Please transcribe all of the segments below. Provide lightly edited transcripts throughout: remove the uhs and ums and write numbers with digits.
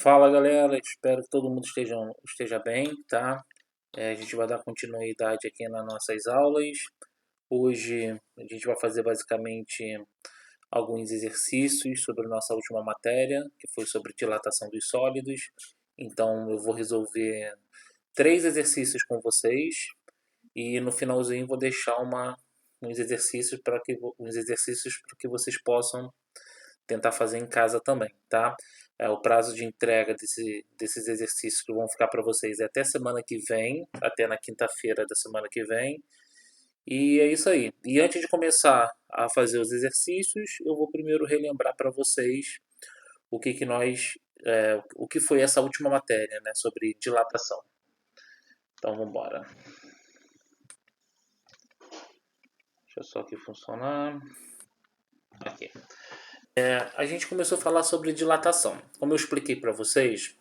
Fala galera, espero que todo mundo esteja bem, tá? A gente vai dar continuidade aqui nas nossas aulas. Hoje a gente vai fazer basicamente alguns exercícios sobre a nossa última matéria, que foi sobre dilatação dos sólidos. Então eu vou resolver três exercícios com vocês e no finalzinho vou deixar uns exercícios para que vocês possam tentar fazer em casa também, tá? O prazo de entrega desses exercícios que vão ficar para vocês é até semana que vem, até na quinta-feira da semana que vem. E é isso aí. E antes de começar a fazer os exercícios, eu vou primeiro relembrar para vocês o que foi essa última matéria, né, sobre dilatação. Então vamos embora. Deixa eu só aqui funcionar. Aqui. A gente começou a falar sobre dilatação. Como eu expliquei para vocês,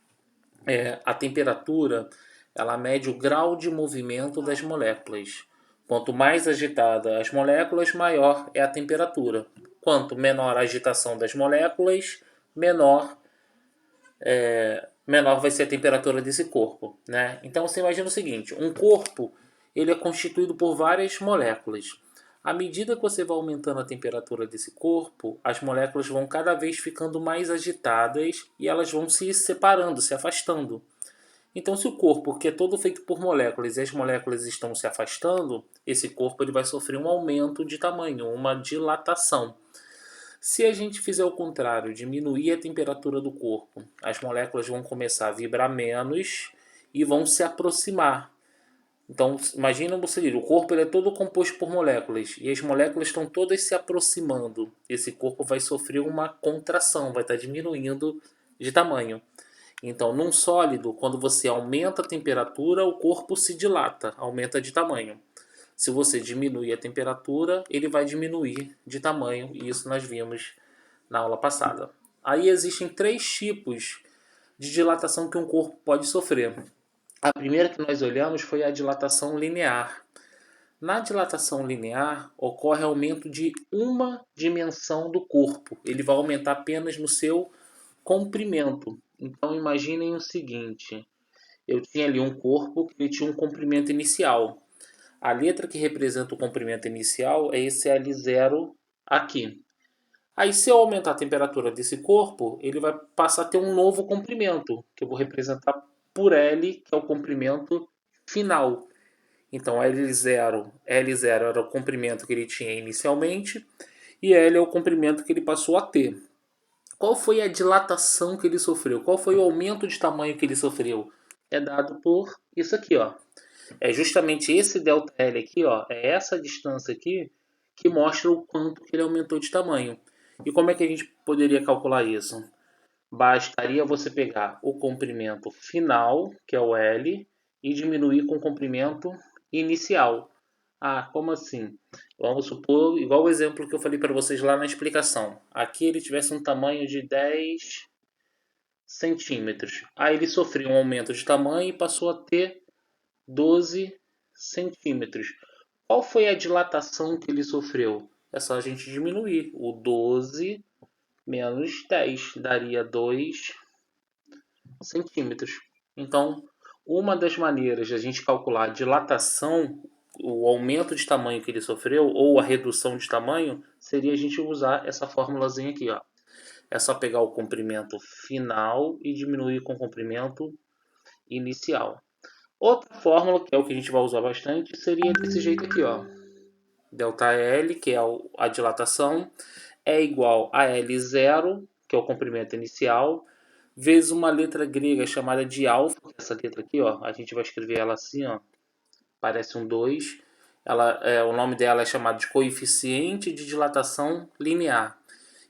a temperatura ela mede o grau de movimento das moléculas. Quanto mais agitada as moléculas, maior é a temperatura. Quanto menor a agitação das moléculas, menor vai ser a temperatura desse corpo, né? Então você imagina o seguinte: um corpo ele é constituído por várias moléculas. À medida que você vai aumentando a temperatura desse corpo, as moléculas vão cada vez ficando mais agitadas e elas vão se separando, se afastando. Então, se o corpo, que é todo feito por moléculas, e as moléculas estão se afastando, esse corpo ele vai sofrer um aumento de tamanho, uma dilatação. Se a gente fizer o contrário, diminuir a temperatura do corpo, as moléculas vão começar a vibrar menos e vão se aproximar. Então, imagina o corpo ele é todo composto por moléculas e as moléculas estão todas se aproximando. Esse corpo vai sofrer uma contração, vai estar diminuindo de tamanho. Então, num sólido, quando você aumenta a temperatura, o corpo se dilata, aumenta de tamanho. Se você diminui a temperatura, ele vai diminuir de tamanho, e isso nós vimos na aula passada. Aí existem três tipos de dilatação que um corpo pode sofrer. A primeira que nós olhamos foi a dilatação linear. Na dilatação linear, ocorre aumento de uma dimensão do corpo. Ele vai aumentar apenas no seu comprimento. Então imaginem o seguinte: eu tinha ali um corpo que tinha um comprimento inicial. A letra que representa o comprimento inicial é esse L0 aqui. Aí, se eu aumentar a temperatura desse corpo, ele vai passar a ter um novo comprimento, que eu vou representar por L, que é o comprimento final. Então, L0 era o comprimento que ele tinha inicialmente, e L é o comprimento que ele passou a ter. Qual foi a dilatação que ele sofreu? Qual foi o aumento de tamanho que ele sofreu? É dado por isso aqui, ó. É justamente esse ΔL aqui, ó, é essa distância aqui que mostra o quanto que ele aumentou de tamanho. E como é que a gente poderia calcular isso? Bastaria você pegar o comprimento final, que é o L, e diminuir com o comprimento inicial. Ah, como assim? Vamos supor, igual o exemplo que eu falei para vocês lá na explicação. Aqui ele tivesse um tamanho de 10 centímetros. Aí ele sofreu um aumento de tamanho e passou a ter 12 centímetros. Qual foi a dilatação que ele sofreu? É só a gente diminuir. O 12 menos 10 daria 2 centímetros. Então, uma das maneiras de a gente calcular a dilatação, o aumento de tamanho que ele sofreu, ou a redução de tamanho, seria a gente usar essa formulazinha aqui, ó. É só pegar o comprimento final e diminuir com o comprimento inicial. Outra fórmula, que é o que a gente vai usar bastante, seria desse jeito aqui, ó. ΔL, que é a dilatação, é igual a L0, que é o comprimento inicial, vezes uma letra grega chamada de alfa, que é essa letra aqui, ó. A gente vai escrever ela assim, ó. Parece um 2. O nome dela é chamado de coeficiente de dilatação linear.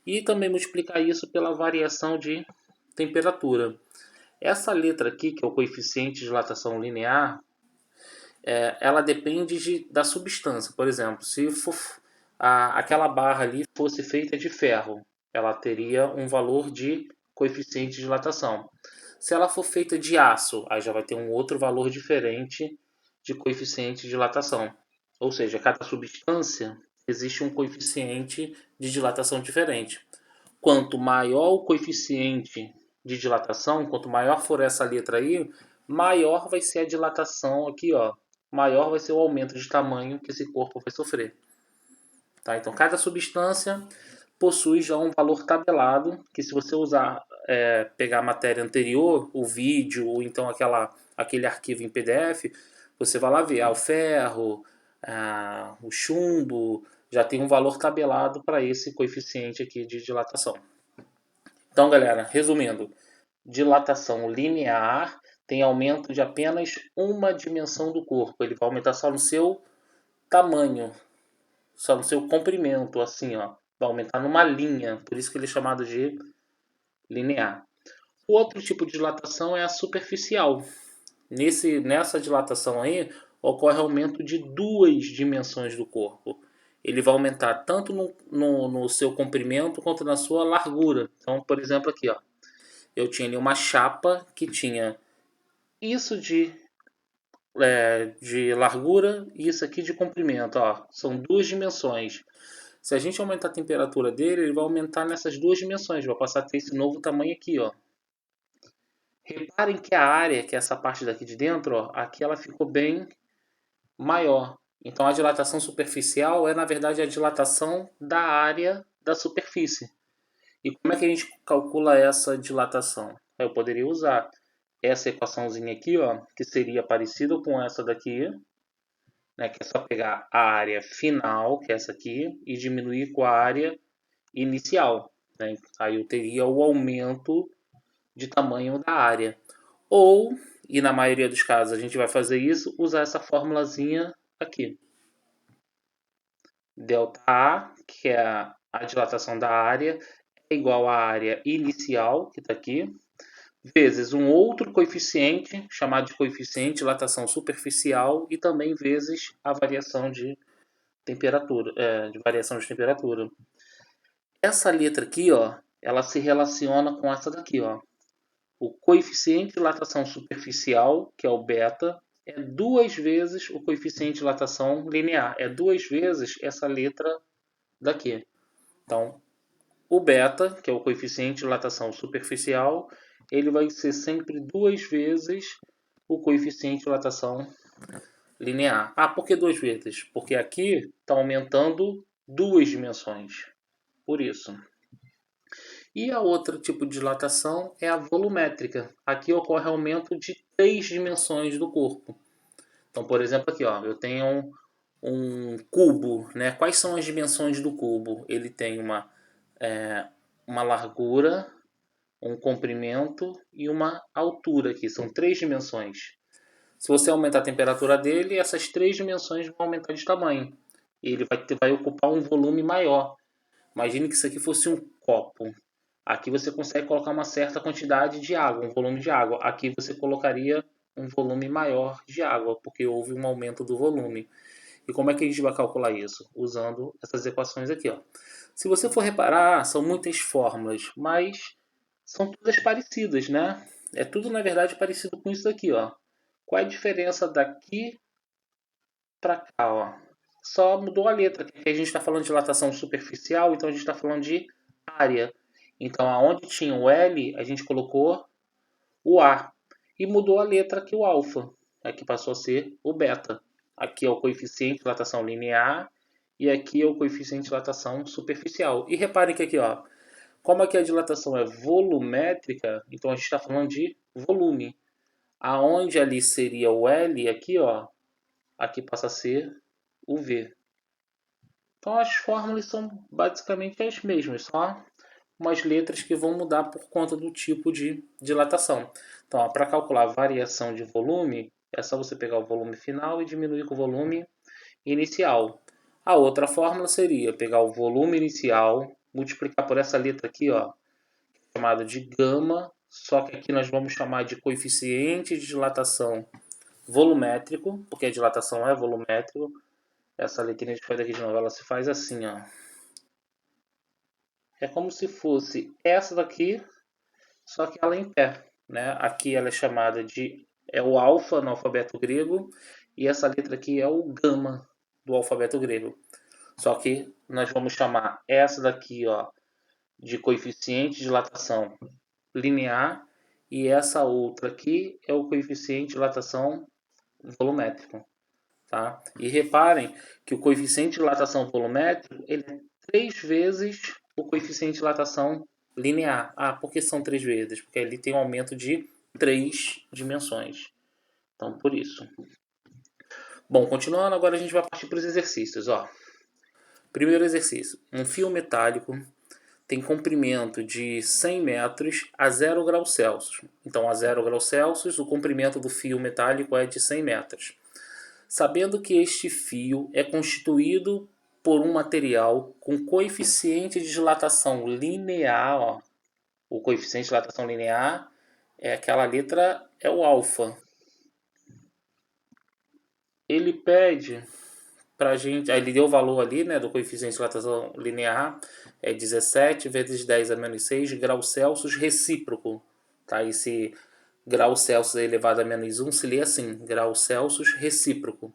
E também multiplicar isso pela variação de temperatura. Essa letra aqui, que é o coeficiente de dilatação linear, ela depende da substância. Por exemplo, se aquela barra ali fosse feita de ferro, ela teria um valor de coeficiente de dilatação. Se ela for feita de aço, aí já vai ter um outro valor diferente de coeficiente de dilatação. Ou seja, cada substância existe um coeficiente de dilatação diferente. Quanto maior o coeficiente de dilatação, quanto maior for essa letra aí, maior vai ser a dilatação aqui, ó. Maior vai ser o aumento de tamanho que esse corpo vai sofrer. Tá? Então, cada substância possui já um valor tabelado, que se você usar, pegar a matéria anterior, o vídeo, ou então aquele arquivo em PDF, você vai lá ver, o ferro, o chumbo, já tem um valor tabelado para esse coeficiente aqui de dilatação. Então, galera, resumindo, dilatação linear tem aumento de apenas uma dimensão do corpo. Ele vai aumentar só no seu tamanho, só no seu comprimento, assim, ó. Vai aumentar numa linha, por isso que ele é chamado de linear. O outro tipo de dilatação é a superficial. Nessa dilatação aí, ocorre aumento de duas dimensões do corpo. Ele vai aumentar tanto no seu comprimento quanto na sua largura. Então, por exemplo, aqui, ó, eu tinha ali uma chapa que tinha isso de largura e isso aqui de comprimento. Ó, são duas dimensões. Se a gente aumentar a temperatura dele, ele vai aumentar nessas duas dimensões. Vai passar a ter esse novo tamanho aqui, ó. Reparem que a área, que é essa parte daqui de dentro, ó, aqui ela ficou bem maior. Então a dilatação superficial é, na verdade, a dilatação da área da superfície. E como é que a gente calcula essa dilatação? Eu poderia usar essa equaçãozinha aqui, ó, que seria parecida com essa daqui, né, que é só pegar a área final, que é essa aqui, e diminuir com a área inicial. Né? Aí eu teria o aumento de tamanho da área. Ou, e na maioria dos casos a gente vai fazer isso, usar essa formulazinha aqui. ΔA, que é a dilatação da área, é igual à área inicial, que está aqui, vezes um outro coeficiente, chamado de coeficiente de dilatação superficial, e também vezes a variação de temperatura, de variação de temperatura. Essa letra aqui, ó, ela se relaciona com essa daqui, ó. O coeficiente de dilatação superficial, que é o beta, é duas vezes o coeficiente de dilatação linear. É duas vezes essa letra daqui. Então, o beta, que é o coeficiente de dilatação superficial, ele vai ser sempre duas vezes o coeficiente de dilatação linear. Por que duas vezes? Porque aqui está aumentando duas dimensões. Por isso. E a outro tipo de dilatação é a volumétrica. Aqui ocorre aumento de três dimensões do corpo. Então, por exemplo, aqui, ó, eu tenho um cubo, né? Quais são as dimensões do cubo? Ele tem uma largura, um comprimento e uma altura aqui. São três dimensões. Se você aumentar a temperatura dele, essas três dimensões vão aumentar de tamanho. Ele vai ocupar um volume maior. Imagine que isso aqui fosse um copo. Aqui você consegue colocar uma certa quantidade de água, um volume de água. Aqui você colocaria um volume maior de água, porque houve um aumento do volume. E como é que a gente vai calcular isso? Usando essas equações aqui, ó. Se você for reparar, são muitas fórmulas, mas são todas parecidas, né? É tudo, na verdade, parecido com isso aqui, ó. Qual é a diferença daqui para cá, ó? Só mudou a letra, que a gente está falando de dilatação superficial, então a gente está falando de área. Então, aonde tinha o L, a gente colocou o A. E mudou a letra aqui, o alfa. Aqui passou a ser o beta. Aqui é o coeficiente de dilatação linear e aqui é o coeficiente de dilatação superficial. E reparem que aqui, ó, como aqui a dilatação é volumétrica, então a gente está falando de volume. Aonde ali seria o L, aqui, ó, aqui passa a ser o V. Então as fórmulas são basicamente as mesmas, só umas letras que vão mudar por conta do tipo de dilatação. Então, para calcular a variação de volume, é só você pegar o volume final e diminuir com o volume inicial. A outra fórmula seria pegar o volume inicial, multiplicar por essa letra aqui, ó, chamada de gama, só que aqui nós vamos chamar de coeficiente de dilatação volumétrico, porque a dilatação é volumétrico. Essa letrinha que faz aqui de novo, ela se faz assim, ó. É como se fosse essa daqui, só que ela em pé, né? Aqui ela é chamada de o alfa no alfabeto grego e essa letra aqui é o gama do alfabeto grego. Só que nós vamos chamar essa daqui, ó, de coeficiente de dilatação linear e essa outra aqui é o coeficiente de dilatação volumétrico. Tá? E reparem que o coeficiente de dilatação volumétrico ele é 3 vezes o coeficiente de dilatação linear. Ah, por que são 3 vezes? Porque ele tem um aumento de 3 dimensões. Então, por isso. Bom, continuando, agora a gente vai partir para os exercícios. Ó. Primeiro exercício. Um fio metálico tem comprimento de 100 metros a 0 graus Celsius. Então, a 0 graus Celsius, o comprimento do fio metálico é de 100 metros. Sabendo que este fio é constituído por um material com coeficiente de dilatação linear, ó. O coeficiente de dilatação linear é aquela letra, é o alfa. Ele pede pra gente, aí ele deu o valor ali, né, do coeficiente de dilatação linear, é 17 vezes 10 a menos 6 graus Celsius recíproco, tá? Esse grau Celsius elevado a menos 1 se lê assim, grau Celsius recíproco.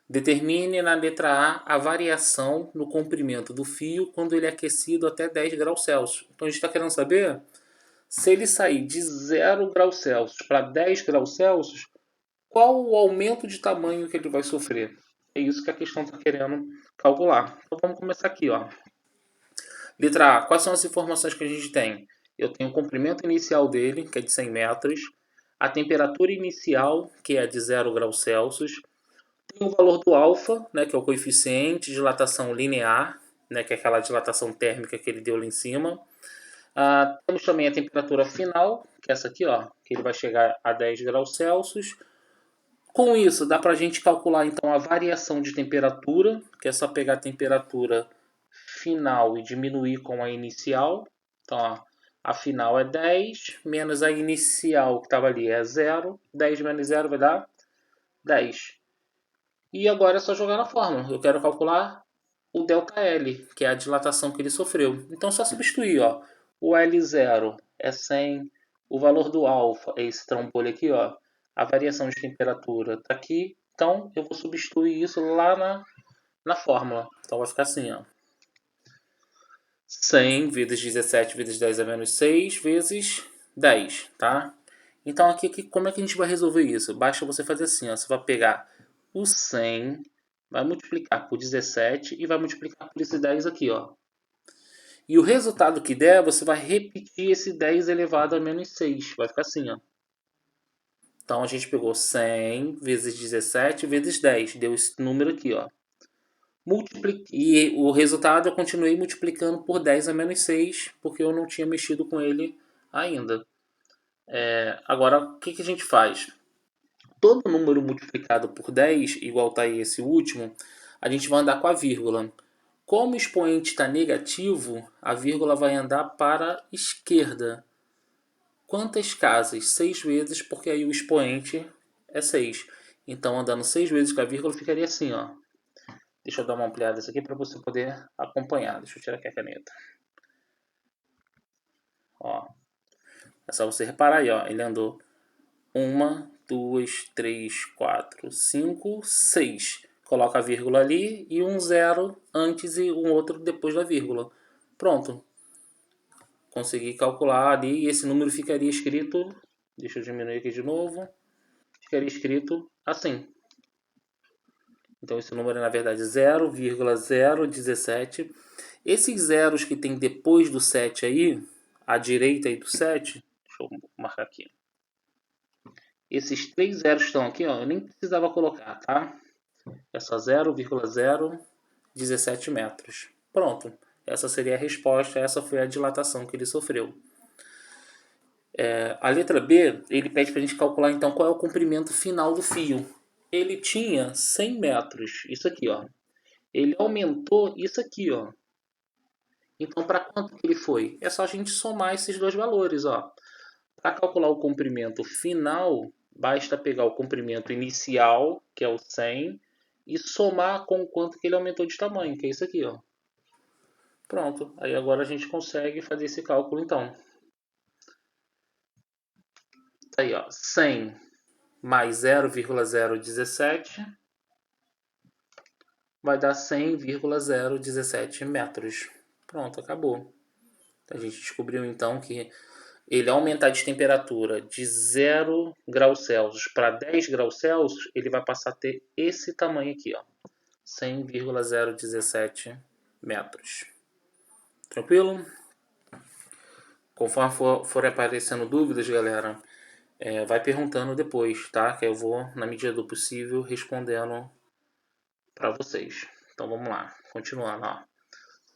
Determine na letra A variação no comprimento do fio quando ele é aquecido até 10 graus Celsius. Então a gente está querendo saber se ele sair de 0 graus Celsius para 10 graus Celsius, qual o aumento de tamanho que ele vai sofrer. É isso que a questão está querendo calcular. Então vamos começar aqui. Ó. Letra A. Quais são as informações que a gente tem? Eu tenho o comprimento inicial dele, que é de 100 metros. A temperatura inicial, que é de 0 graus Celsius. Tem o valor do alfa, né, que é o coeficiente de dilatação linear, né, que é aquela dilatação térmica que ele deu lá em cima. Temos também a temperatura final, que é essa aqui, ó, que ele vai chegar a 10 graus Celsius. Com isso, dá para a gente calcular então a variação de temperatura, que é só pegar a temperatura final e diminuir com a inicial. Então, ó, a final é 10, menos a inicial que estava ali é 0. 10 menos 0 vai dar 10. E agora é só jogar na fórmula. Eu quero calcular o ΔL, que é a dilatação que ele sofreu. Então, só substituir. Ó. O L0 é 100. O valor do alfa é esse trambolho aqui. Ó. A variação de temperatura está aqui. Então, eu vou substituir isso lá na fórmula. Então, vai ficar assim. Ó. 100 vezes 17 vezes 10 a menos 6 vezes 10. Tá? Então, aqui, como é que a gente vai resolver isso? Basta você fazer assim. Ó. Você vai pegar o 100, vai multiplicar por 17 e vai multiplicar por esse 10 aqui, ó. E o resultado que der, você vai repetir esse 10 elevado a menos 6. Vai ficar assim, ó. Então a gente pegou 100 vezes 17 vezes 10. Deu esse número aqui, ó. E o resultado eu continuei multiplicando por 10 a menos 6, porque eu não tinha mexido com ele ainda. Agora, o que a gente faz? Todo número multiplicado por 10, igual está aí esse último, a gente vai andar com a vírgula. Como o expoente está negativo, a vírgula vai andar para a esquerda. Quantas casas? 6 vezes, porque aí o expoente é 6. Então, andando 6 vezes com a vírgula, ficaria assim, ó. Deixa eu dar uma ampliada isso aqui para você poder acompanhar. Deixa eu tirar aqui a caneta. Ó. É só você reparar aí, ó. Ele andou 1, 2, 3, 4, 5, 6. Coloca a vírgula ali e um 0 antes e um outro depois da vírgula. Pronto. Consegui calcular ali e esse número ficaria escrito... Deixa eu diminuir aqui de novo. Ficaria escrito assim. Então esse número é na verdade 0,017. Esses zeros que tem depois do 7 aí, à direita aí do 7, deixa eu marcar aqui. Esses 3 zeros estão aqui, ó, eu nem precisava colocar, tá? É só 0,017 metros. Pronto. Essa seria a resposta, essa foi a dilatação que ele sofreu. A letra B, ele pede para a gente calcular então qual é o comprimento final do fio. Ele tinha 100 metros, isso aqui, ó. Ele aumentou isso aqui, ó. Então, para quanto que ele foi? É só a gente somar esses dois valores, ó. Para calcular o comprimento final, basta pegar o comprimento inicial, que é o 100, e somar com o quanto que ele aumentou de tamanho, que é isso aqui, ó. Pronto. Aí agora a gente consegue fazer esse cálculo, então. Tá aí, ó. 100 mais 0,017 vai dar 100,017 metros. Pronto, acabou. A gente descobriu então que ele aumentar de temperatura de 0 graus Celsius para 10 graus Celsius, ele vai passar a ter esse tamanho aqui, ó, 100,017 metros. Tranquilo? Conforme for aparecendo dúvidas, galera, vai perguntando depois, tá? Que eu vou, na medida do possível, respondendo para vocês. Então vamos lá, continuando, ó.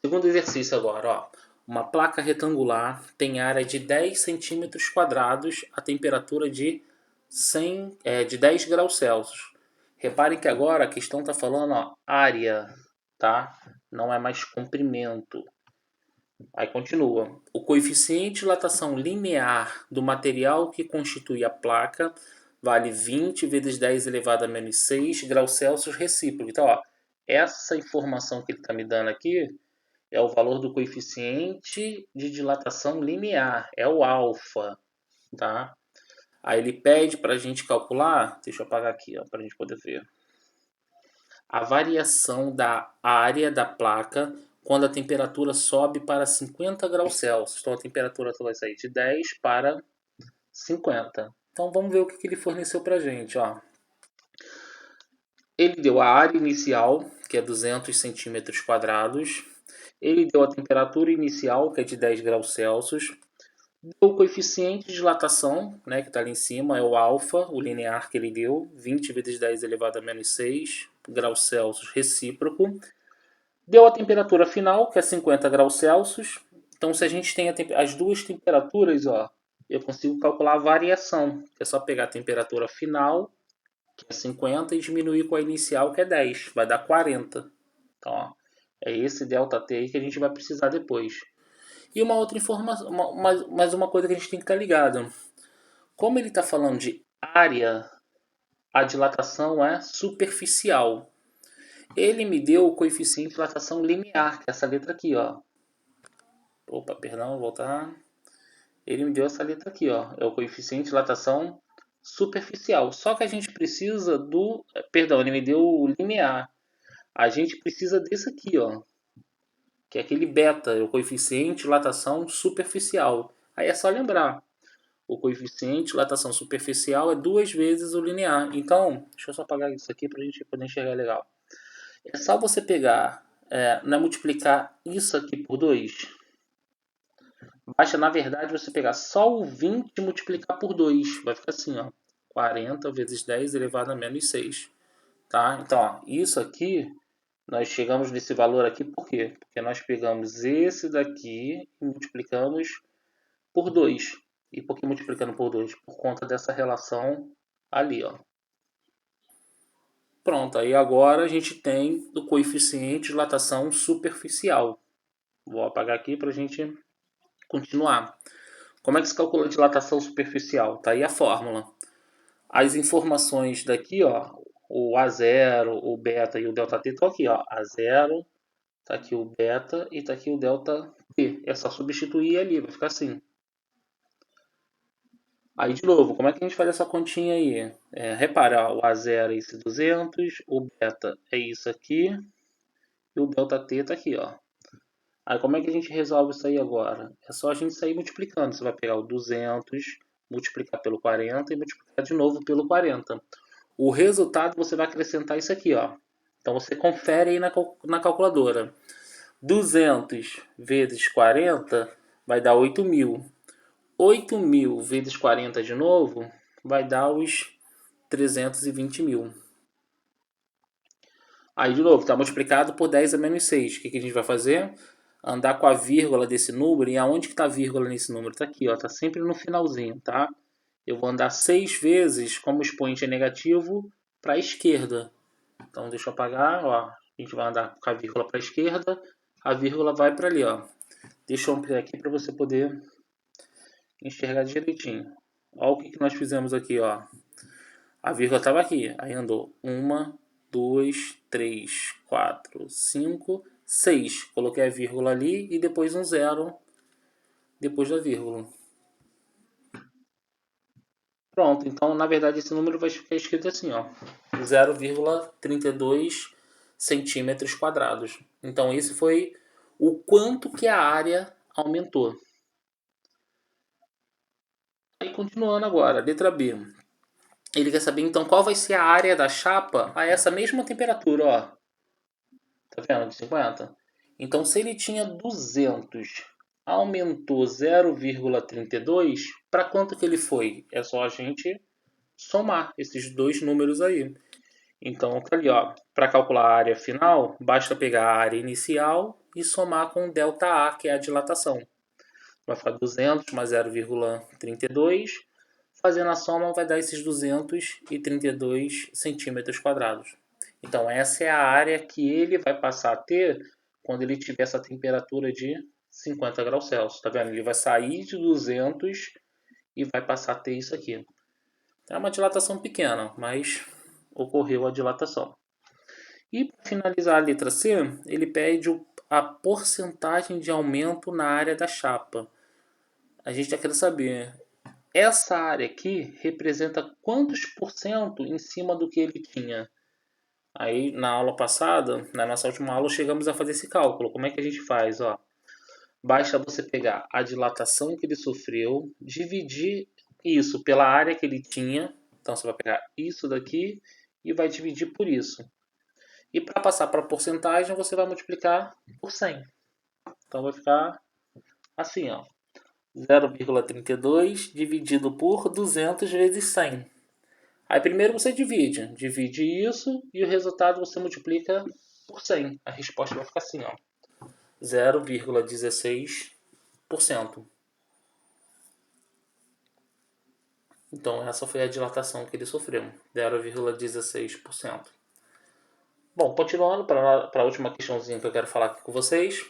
Segundo exercício agora, ó. Uma placa retangular tem área de 10 centímetros quadrados a temperatura de 10 graus Celsius. Reparem que agora a questão está falando, ó, área, tá? Não é mais comprimento. Aí continua. O coeficiente de dilatação linear do material que constitui a placa vale 20 vezes 10 elevado a menos 6 graus Celsius recíproco. Então, ó, essa informação que ele está me dando aqui é o valor do coeficiente de dilatação linear, é o alfa, tá? Aí ele pede para a gente calcular, deixa eu apagar aqui, para a gente poder ver, a variação da área da placa quando a temperatura sobe para 50 graus Celsius. Então a temperatura vai sair de 10 para 50. Então vamos ver o que ele forneceu para a gente, ó. Ele deu a área inicial, que é 200 centímetros quadrados. Ele deu a temperatura inicial, que é de 10 graus Celsius. Deu o coeficiente de dilatação, né, que está ali em cima, é o alfa, o linear que ele deu, 20 vezes 10 elevado a menos 6 graus Celsius recíproco. Deu a temperatura final, que é 50 graus Celsius. Então, se a gente tem as duas temperaturas, ó, eu consigo calcular a variação. É só pegar a temperatura final, que é 50, e diminuir com a inicial, que é 10. Vai dar 40. Então, ó, é esse ΔT aí que a gente vai precisar depois. E uma outra informação, mais uma coisa que a gente tem que estar ligado. Como ele está falando de área, a dilatação é superficial. Ele me deu o coeficiente de dilatação linear, que é essa letra aqui, ó. Opa, perdão, vou voltar. Ele me deu essa letra aqui, ó. É o coeficiente de dilatação superficial. Só que a gente precisa do... Perdão, ele me deu o linear. A gente precisa desse aqui, ó. Que é aquele beta, é o coeficiente de dilatação superficial. Aí é só lembrar. O coeficiente de dilatação superficial é 2 vezes o linear. Então, deixa eu só apagar isso aqui para a gente poder enxergar legal. É só você pegar, multiplicar isso aqui por 2. Basta, na verdade, você pegar só o 20 e multiplicar por 2. Vai ficar assim, ó. 40 vezes 10 elevado a menos 6. Tá? Então, ó, isso aqui, nós chegamos nesse valor aqui por quê? Porque nós pegamos esse daqui e multiplicamos por 2. E por que multiplicando por 2? Por conta dessa relação ali, ó. Pronto, aí agora a gente tem o coeficiente de dilatação superficial. Vou apagar aqui para a gente continuar. Como é que se calcula a dilatação superficial? Tá aí a fórmula. As informações daqui, ó, o A0, o beta e o ΔT estão aqui, ó. A0, tá aqui o beta e tá aqui o ΔT. É só substituir ali, vai ficar assim. Aí, de novo, como é que a gente faz essa continha aí? Repara, ó, o A0 é esse 200, o beta é isso aqui e o ΔT está aqui, ó. Aí, como é que a gente resolve isso aí agora? É só a gente sair multiplicando. Você vai pegar o 200, multiplicar pelo 40 e multiplicar de novo pelo 40. O resultado você vai acrescentar isso aqui, ó. Então, você confere aí na calculadora. 200 vezes 40 vai dar 8.000. 8.000 vezes 40 de novo vai dar os 320.000. Aí, de novo, está multiplicado por 10 a menos 6. O que a gente vai fazer? Andar com a vírgula desse número. E aonde que está a vírgula nesse número? Está aqui, ó. Está sempre no finalzinho, tá? Eu vou andar 6 vezes, como o expoente é negativo, para a esquerda. Então, deixa eu apagar, ó. A gente vai andar com a vírgula para a esquerda. A vírgula vai para ali, ó. Deixa eu ampliar aqui para você poder enxergar direitinho. Olha o que nós fizemos aqui, ó. A vírgula estava aqui. Aí andou 1, 2, 3, 4, 5, 6. Coloquei a vírgula ali e depois um zero depois da vírgula. Pronto, então na verdade esse número vai ficar escrito assim, ó. 0,32 centímetros quadrados. Então esse foi o quanto que a área aumentou. Aí continuando agora, letra B. Ele quer saber então qual vai ser a área da chapa a essa mesma temperatura, ó. Tá vendo? De 50. Então se ele tinha 200, aumentou 0,32, para quanto que ele foi? É só a gente somar esses dois números aí. Então tá ali, ó. Para calcular a área final, basta pegar a área inicial e somar com ΔA, que é a dilatação. Vai ficar 200 mais 0,32. Fazendo a soma vai dar esses 232 centímetros quadrados. Então essa é a área que ele vai passar a ter quando ele tiver essa temperatura de 50 graus Celsius. Tá vendo? Ele vai sair de 200 e vai passar a ter isso aqui. É uma dilatação pequena, mas ocorreu a dilatação. E para finalizar a letra C, ele pede a porcentagem de aumento na área da chapa. A gente está querendo saber, essa área aqui representa quantos por cento em cima do que ele tinha? Aí na aula passada, na nossa última aula, chegamos a fazer esse cálculo. Como é que a gente faz? Ó, basta você pegar a dilatação que ele sofreu, dividir isso pela área que ele tinha. Então você vai pegar isso daqui e vai dividir por isso. E para passar para a porcentagem, você vai multiplicar por 100. Então vai ficar assim, ó. 0,32 dividido por 200 vezes 100. Aí primeiro você divide isso e o resultado você multiplica por 100. A resposta vai ficar assim, ó. 0,16%. Então essa foi a dilatação que ele sofreu, 0,16%. Bom, continuando para a última questãozinha que eu quero falar aqui com vocês.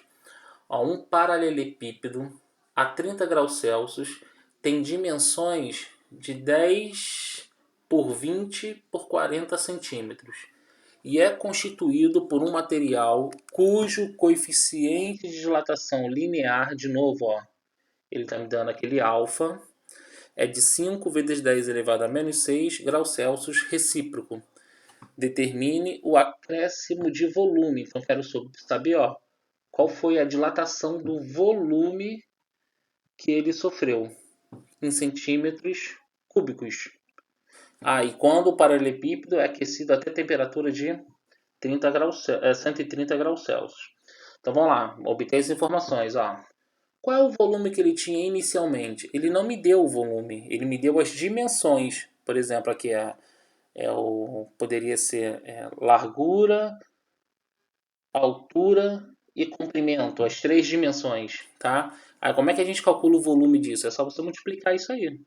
Ó, um paralelepípedo a 30 graus Celsius tem dimensões de 10 por 20 por 40 centímetros e é constituído por um material cujo coeficiente de dilatação linear, de novo, ó, ele está me dando aquele alfa, é de 5 vezes 10 elevado a menos 6 graus Celsius recíproco. Determine o acréscimo de volume. Então, quero saber, ó, qual foi a dilatação do volume que ele sofreu em centímetros cúbicos. E quando o paralelepípedo é aquecido até temperatura de 130 graus Celsius. Então vamos lá, obter as informações. Ó. Qual é o volume que ele tinha inicialmente? Ele não me deu o volume, ele me deu as dimensões. Por exemplo, aqui poderia ser largura, altura e comprimento, as 3 dimensões, tá? Aí como é que a gente calcula o volume disso? É só você multiplicar isso aí.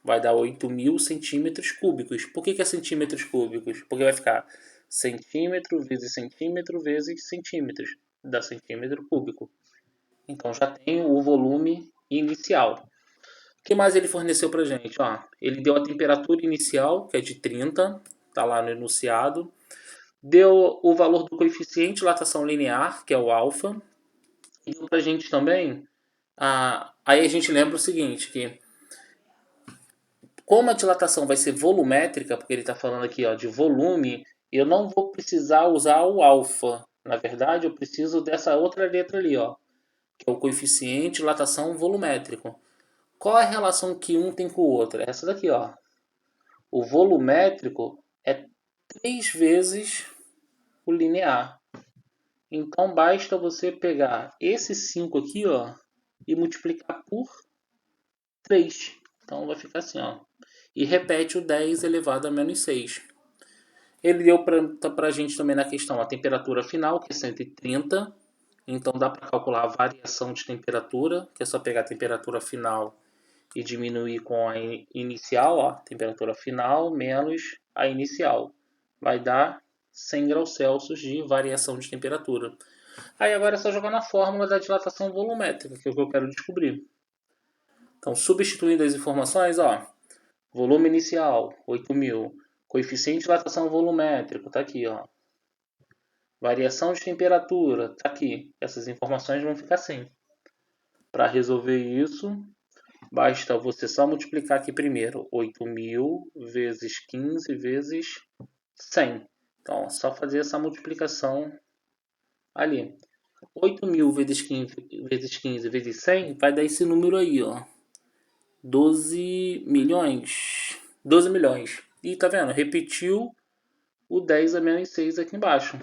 Vai dar 8.000 centímetros cúbicos. Por que é centímetros cúbicos? Porque vai ficar centímetro vezes centímetros. Dá centímetro cúbico. Então já tem o volume inicial. O que mais ele forneceu pra gente? Ó, ele deu a temperatura inicial, que é de 30, tá lá no enunciado. Deu o valor do coeficiente de dilatação linear, que é o alfa. E deu pra gente também... aí a gente lembra o seguinte, que como a dilatação vai ser volumétrica, porque ele está falando aqui ó, de volume, eu não vou precisar usar o alfa. Na verdade, eu preciso dessa outra letra ali, ó, que é o coeficiente de dilatação volumétrico. Qual é a relação que um tem com o outro? Essa daqui, ó. O volumétrico é 3 vezes o linear. Então basta você pegar esse 5 aqui, ó, e multiplicar por 3. Então vai ficar assim, ó. E repete o 10 elevado a menos 6. Ele deu para a gente também na questão a temperatura final, que é 130. Então dá para calcular a variação de temperatura, que é só pegar a temperatura final e diminuir com a inicial, ó, temperatura final menos a inicial. Vai dar 100 graus Celsius de variação de temperatura. Aí agora é só jogar na fórmula da dilatação volumétrica, que é o que eu quero descobrir. Então, substituindo as informações, ó, volume inicial, 8.000. Coeficiente de dilatação volumétrico, tá aqui, ó. Variação de temperatura, tá aqui. Essas informações vão ficar assim. Para resolver isso, basta você só multiplicar aqui primeiro 8.000 vezes 15 vezes 100. Então, é só fazer essa multiplicação ali. 8.000 vezes 15 vezes 100 vai dar esse número aí, ó. 12 milhões. 12 milhões. E tá vendo? Repetiu o 10 a menos 6 aqui embaixo.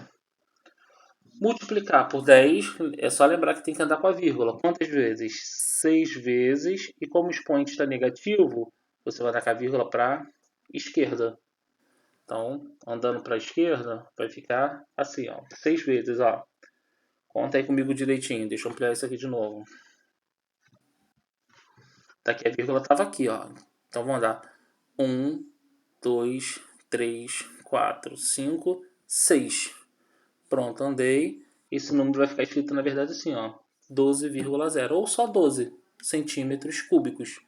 Multiplicar por 10, é só lembrar que tem que andar com a vírgula. Quantas vezes? 6 vezes. E como o expoente está negativo, você vai dar com a vírgula para a esquerda. Então, andando para a esquerda, vai ficar assim, ó. 6 vezes, ó. Conta aí comigo direitinho. Deixa eu ampliar isso aqui de novo. Tá aqui, a vírgula estava aqui, ó. Então, vamos andar. 1, 2, 3, 4, 5, 6. Pronto, andei. Esse número vai ficar escrito, na verdade, assim, ó. 12,0. Ou só 12 centímetros cúbicos.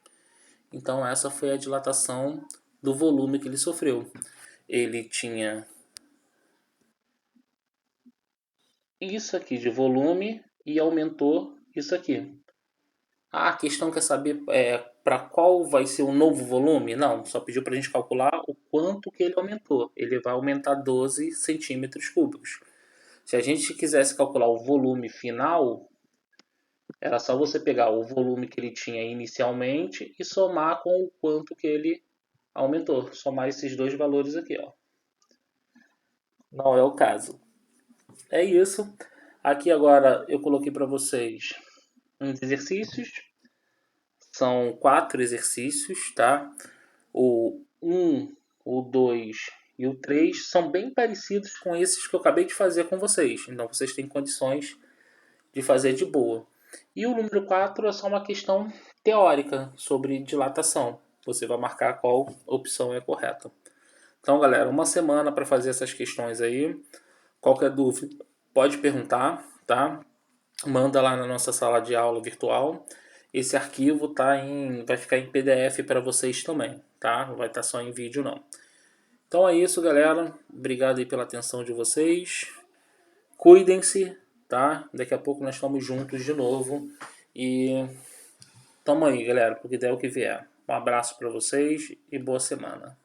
Então, essa foi a dilatação do volume que ele sofreu. Ele tinha isso aqui de volume e aumentou isso aqui. Ah, a questão quer saber para qual vai ser o novo volume? Não, só pediu para a gente calcular o quanto que ele aumentou. Ele vai aumentar 12 centímetros cúbicos. Se a gente quisesse calcular o volume final, era só você pegar o volume que ele tinha inicialmente e somar com o quanto que ele aumentou. Somar esses dois valores aqui, ó. Não é o caso. É isso. Aqui agora eu coloquei para vocês uns exercícios. São 4 exercícios, tá? O 1, o 2 e o 3 são bem parecidos com esses que eu acabei de fazer com vocês. Então vocês têm condições de fazer de boa. E o número 4 é só uma questão teórica sobre dilatação. Você vai marcar qual opção é correta. Então, galera, uma semana para fazer essas questões aí. Qualquer dúvida, pode perguntar, tá? Manda lá na nossa sala de aula virtual. Esse arquivo vai ficar em PDF para vocês também, tá? Não vai estar só em vídeo, não. Então é isso, galera. Obrigado aí pela atenção de vocês. Cuidem-se, tá? Daqui a pouco nós estamos juntos de novo. E tamo aí, galera, porque der o que vier. Um abraço para vocês e boa semana.